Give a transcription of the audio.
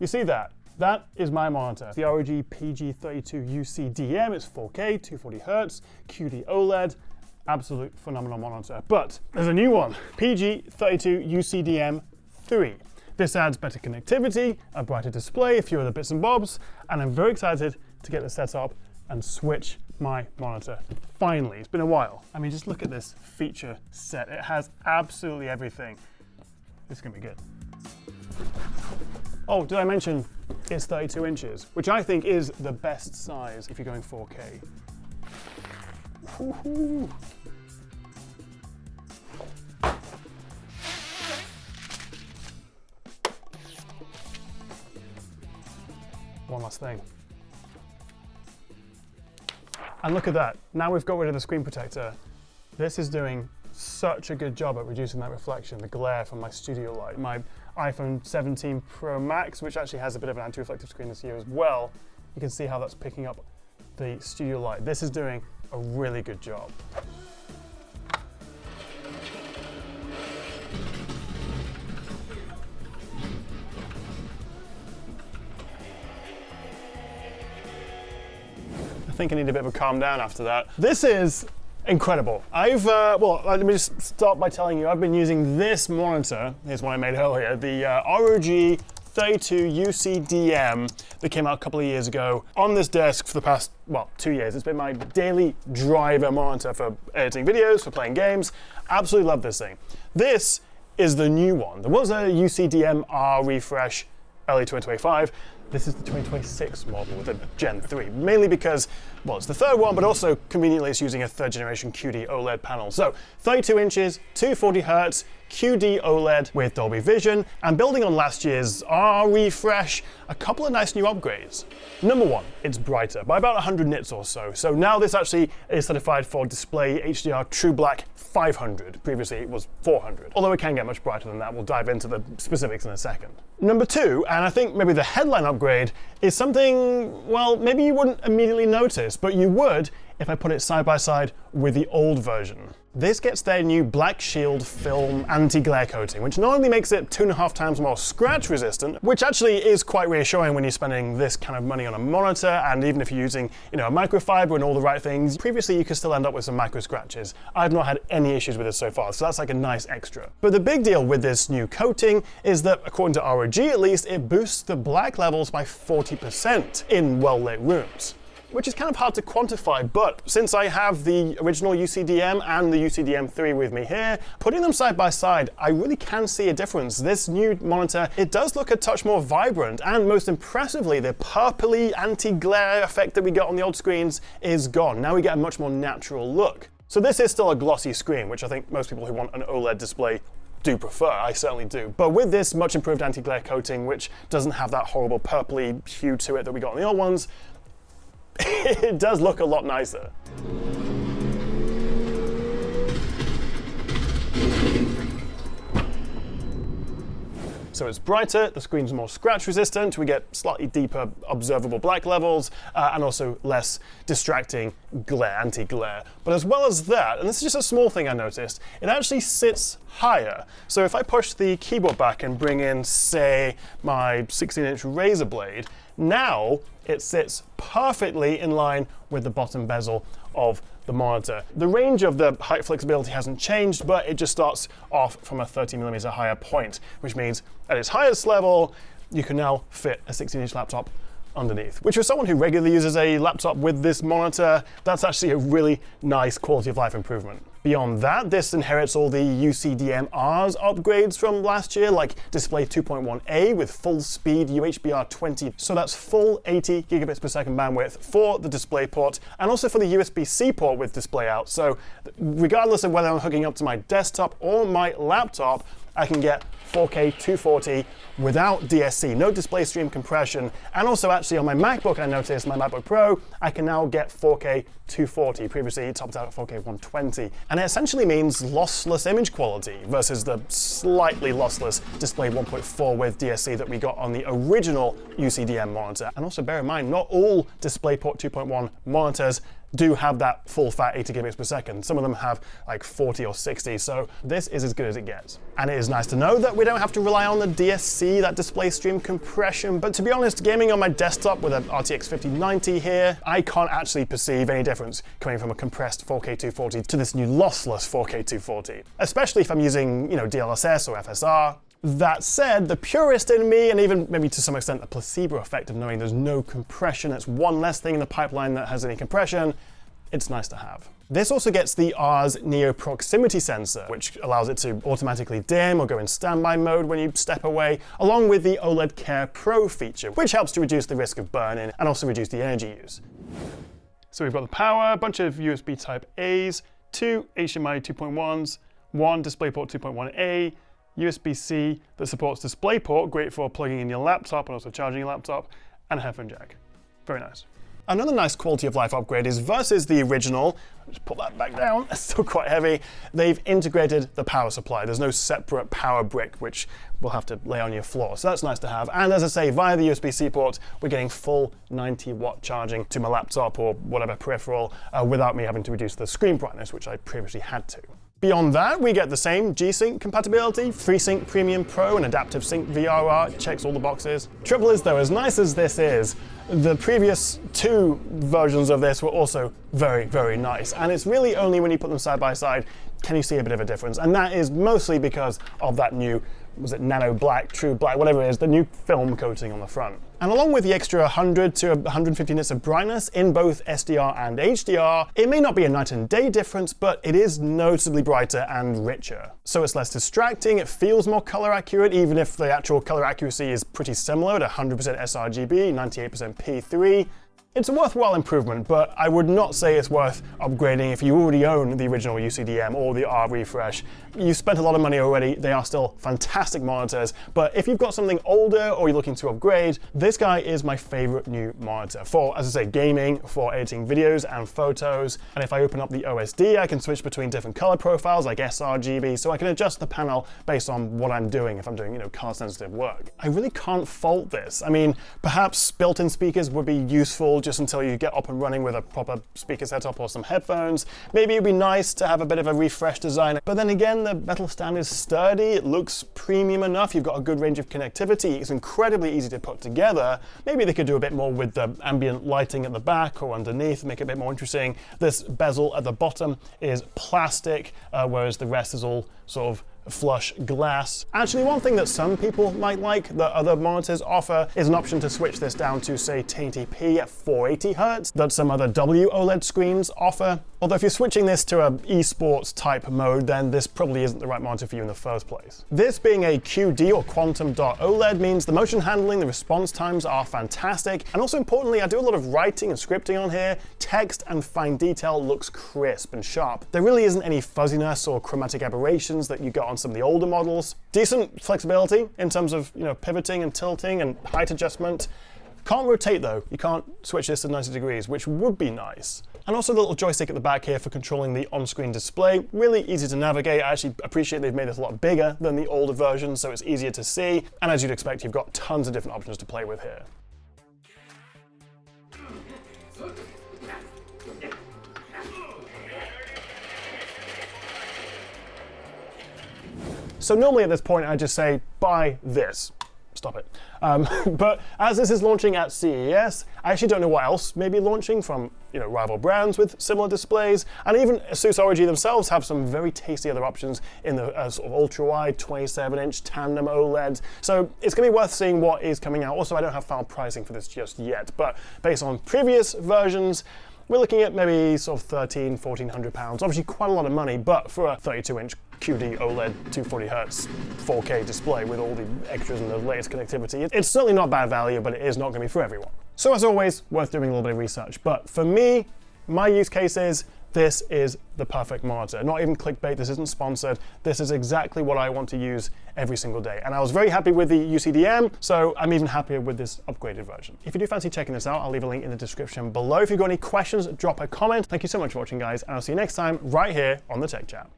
You see that? That is my monitor. The ROG PG32UCDM, it's 4K, 240Hz, QD OLED, absolute phenomenal monitor. But there's a new one, PG32UCDM3. This adds better connectivity, a brighter display, a few other bits and bobs, and I'm very excited to get this set up and switch my monitor. Finally, it's been a while. I mean, just look at this feature set. It has absolutely everything. This is gonna be good. Oh, did I mention it's 32 inches, which I think is the best size if you're going 4K. Woohoo. One last thing. And look at that. Now we've got rid of the screen protector. This is doing such a good job at reducing that reflection, the glare from my studio light. My iPhone 17 Pro Max, which actually has a bit of an anti-reflective screen this year as well, you can see how that's picking up the studio light. This is doing a really good job. I think I need a bit of a calm down after that. This is incredible. Well, let me just start by telling you, I've been using this monitor, here's one I made earlier, the ROG 32UCDM that came out a couple of years ago on this desk for the past, well, 2 years. It's been my daily driver monitor for editing videos, for playing games. Absolutely love this thing. This is the new one. There was a UCDM-R refresh early 2025. This is the 2026 model with a Gen 3, mainly because, well, it's the third one, but also conveniently it's using a third generation QD OLED panel. So 32 inches, 240Hz, QD OLED with Dolby Vision, and building on last year's R refresh, a couple of nice new upgrades. Number one, it's brighter by about 100 nits or so. So now this actually is certified for display HDR True Black 500. Previously it was 400, although it can get much brighter than that. We'll dive into the specifics in a second. Number two, and I think maybe the headline upgrade, is something, well, maybe you wouldn't immediately notice, but you would if I put it side by side with the old version. This gets their new Black Shield film anti-glare coating, which not only makes it 2.5 times more scratch resistant, which actually is quite reassuring when you're spending this kind of money on a monitor, and even if you're using, a microfiber and all the right things. Previously, you could still end up with some micro scratches. I've not had any issues with this so far, so that's like a nice extra. But the big deal with this new coating is that, according to ROG at least, it boosts the black levels by 40% in well-lit rooms, which is kind of hard to quantify, but since I have the original UCDM and the UCDM3 with me here, putting them side by side, I really can see a difference. This new monitor, it does look a touch more vibrant, and most impressively, the purpley anti-glare effect that we got on the old screens is gone. Now we get a much more natural look. So this is still a glossy screen, which I think most people who want an OLED display do prefer, I certainly do. But with this much improved anti-glare coating, which doesn't have that horrible purpley hue to it that we got on the old ones, it does look a lot nicer. So it's brighter, the screen's more scratch resistant, we get slightly deeper observable black levels, and also less distracting glare, anti-glare. But as well as that, and this is just a small thing I noticed, it actually sits higher. So if I push the keyboard back and bring in, say, my 16-inch razor blade, now it sits perfectly in line with the bottom bezel of the monitor. The range of the height flexibility hasn't changed, but it just starts off from a 30mm higher point, which means at its highest level, you can now fit a 16-inch laptop underneath, which for someone who regularly uses a laptop with this monitor, that's actually a really nice quality of life improvement. Beyond that, this inherits all the UCDM-R's upgrades from last year, like display 2.1a with full speed UHBR20. So that's full 80 gigabits per second bandwidth for the display port, and also for the USB-C port with display out. So regardless of whether I'm hooking up to my desktop or my laptop, I can get 4K 240 without DSC, no display stream compression. And also actually on my MacBook, I noticed, my MacBook Pro, I can now get 4K 240. Previously it topped out at 4K 120. And it essentially means lossless image quality versus the slightly lossless display 1.4 with DSC that we got on the original UCDM monitor. And also bear in mind, not all DisplayPort 2.1 monitors do have that full fat 80 gigabits per second. Some of them have like 40 or 60, so this is as good as it gets. And it is nice to know that we don't have to rely on the DSC, that display stream compression, but to be honest, gaming on my desktop with an RTX 5090 here, I can't actually perceive any difference coming from a compressed 4K 240 to this new lossless 4K 240, especially if I'm using, DLSS or FSR. That said, the purist in me, and even maybe to some extent the placebo effect of knowing there's no compression, it's one less thing in the pipeline that has any compression, it's nice to have. This also gets the Ars Neo proximity sensor, which allows it to automatically dim or go in standby mode when you step away, along with the OLED Care Pro feature, which helps to reduce the risk of burn-in and also reduce the energy use. So we've got the power, a bunch of USB Type A's, 2 HDMI 2.1s, 1 DisplayPort 2.1A, USB-C that supports DisplayPort, great for plugging in your laptop and also charging your laptop, and a headphone jack. Very nice. Another nice quality of life upgrade is versus the original, just put that back down, it's still quite heavy, they've integrated the power supply. There's no separate power brick which we'll have to lay on your floor, so that's nice to have. And as I say, via the USB-C port, we're getting full 90-watt charging to my laptop or whatever peripheral without me having to reduce the screen brightness, which I previously had to. Beyond that, we get the same G-Sync compatibility, FreeSync Premium Pro, and Adaptive Sync VRR, checks all the boxes. Trouble is though, as nice as this is, the previous 2 versions of this were also very, very nice. And it's really only when you put them side by side can you see a bit of a difference. And that is mostly because of that new, was it nano black, true black, whatever it is, the new film coating on the front. And along with the extra 100 to 150 nits of brightness in both SDR and HDR, it may not be a night and day difference, but it is noticeably brighter and richer. So it's less distracting, it feels more color accurate, even if the actual color accuracy is pretty similar at 100% sRGB, 98% P3. It's a worthwhile improvement, but I would not say it's worth upgrading if you already own the original UCDM or the R refresh. You spent a lot of money already, they are still fantastic monitors, but if you've got something older or you're looking to upgrade, this guy is my favorite new monitor for, as I say, gaming, for editing videos and photos. And if I open up the OSD, I can switch between different color profiles like sRGB, so I can adjust the panel based on what I'm doing if I'm doing, color sensitive work. I really can't fault this. I mean, perhaps built-in speakers would be useful just until you get up and running with a proper speaker setup or some headphones. Maybe it'd be nice to have a bit of a refreshed design, but then again, the metal stand is sturdy, it looks premium enough, you've got a good range of connectivity, it's incredibly easy to put together. Maybe they could do a bit more with the ambient lighting at the back or underneath, make it a bit more interesting. This bezel at the bottom is plastic, whereas the rest is all sort of flush glass. Actually, one thing that some people might like that other monitors offer is an option to switch this down to, say, 1080p at 480 Hz that some other OLED screens offer. Although if you're switching this to an esports type mode, then this probably isn't the right monitor for you in the first place. This being a QD or quantum dot OLED means the motion handling, the response times are fantastic. And also importantly, I do a lot of writing and scripting on here. Text and fine detail looks crisp and sharp. There really isn't any fuzziness or chromatic aberrations that you got on some of the older models. Decent flexibility in terms of pivoting and tilting and height adjustment. Can't rotate though. You can't switch this to 90 degrees, which would be nice. And also the little joystick at the back here for controlling the on-screen display. Really easy to navigate. I actually appreciate they've made this a lot bigger than the older version, so it's easier to see. And as you'd expect, you've got tons of different options to play with here. So normally at this point, I just say, buy this. Stop it. But as this is launching at CES, I actually don't know what else may be launching from rival brands with similar displays. And even Asus ROG themselves have some very tasty other options in the sort of ultra-wide 27-inch tandem OLED. So it's going to be worth seeing what is coming out. Also, I don't have final pricing for this just yet, but based on previous versions, we're looking at maybe sort of £1,300–1,400. Obviously quite a lot of money, but for a 32-inch QD OLED 240 Hz 4K display with all the extras and the latest connectivity, it's certainly not bad value, but it is not going to be for everyone. So as always, worth doing a little bit of research. But for me, my use case is this is the perfect monitor. Not even clickbait, this isn't sponsored. This is exactly what I want to use every single day. And I was very happy with the UCDM, so I'm even happier with this upgraded version. If you do fancy checking this out, I'll leave a link in the description below. If you've got any questions, drop a comment. Thank you so much for watching, guys, and I'll see you next time right here on the Tech Chat.